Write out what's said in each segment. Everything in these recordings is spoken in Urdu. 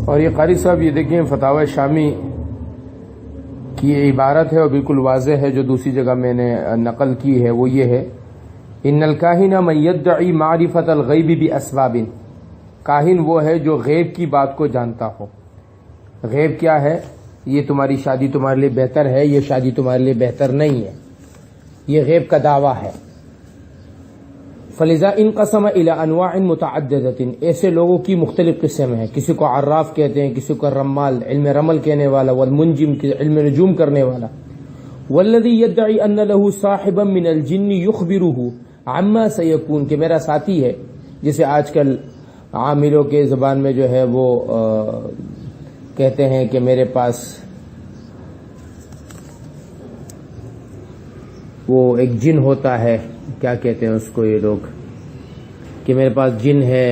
اور یہ قاری صاحب یہ دیکھیں فتاوی شامی کی عبارت ہے اور بالکل واضح ہے، جو دوسری جگہ میں نے نقل کی ہے وہ یہ ہے، ان الکاہن من یدعی معرفت الغیب باسباب، کاہن وہ ہے جو غیب کی بات کو جانتا ہو۔ غیب کیا ہے؟ یہ تمہاری شادی تمہارے لیے بہتر ہے، یہ شادی تمہارے لیے بہتر نہیں ہے، یہ غیب کا دعویٰ ہے۔ فلذا انقسم الى انواع متعددۃ، ایسے لوگوں کی مختلف قسم ہیں، کسی کو عراف کہتے ہیں، کسی کو رمال علم رمل کہنے والا، والمنجم علم نجوم کرنے والا، والذی یدعی ان له صاحبا من الجن یخبره عما سیکون، کہ میرا ساتھی ہے، جسے آج کل عاملوں کے زبان میں جو ہے وہ کہتے ہیں کہ میرے پاس وہ ایک جن ہوتا ہے، کیا کہتے ہیں اس کو یہ لوگ، کہ میرے پاس جن ہے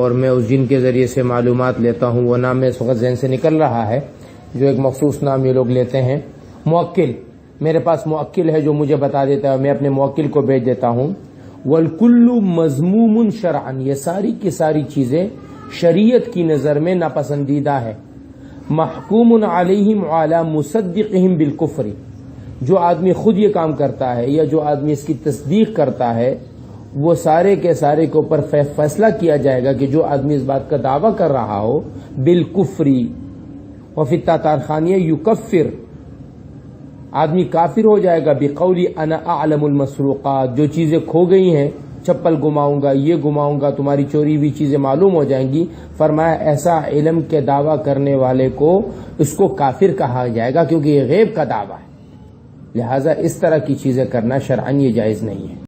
اور میں اس جن کے ذریعے سے معلومات لیتا ہوں، وہ نام اس وقت ذہن سے نکل رہا ہے، جو ایک مخصوص نام یہ لوگ لیتے ہیں، موکل، میرے پاس موکل ہے جو مجھے بتا دیتا ہے، میں اپنے موکل کو بھیج دیتا ہوں۔ والکل مذموم شرعا، یہ ساری کی ساری چیزیں شریعت کی نظر میں ناپسندیدہ ہے۔ محکوم علیہم علی مصدقہم بالکفر، جو آدمی خود یہ کام کرتا ہے یا جو آدمی اس کی تصدیق کرتا ہے، وہ سارے کے سارے کے اوپر فیصلہ کیا جائے گا کہ جو آدمی اس بات کا دعویٰ کر رہا ہو بالکفری، وفی التتارخانیہ یکفر، آدمی کافر ہو جائے گا، بقولی انا اعلم المسروقات، جو چیزیں کھو گئی ہیں، چپل گماؤں گا، یہ گماؤں گا، تمہاری چوری ہوئی چیزیں معلوم ہو جائیں گی، فرمایا ایسا علم کے دعویٰ کرنے والے کو اس کو کافر کہا جائے گا، کیونکہ یہ غیب کا دعویٰ ہے، لہذا اس طرح کی چیزیں کرنا شرعاً یہ جائز نہیں ہے۔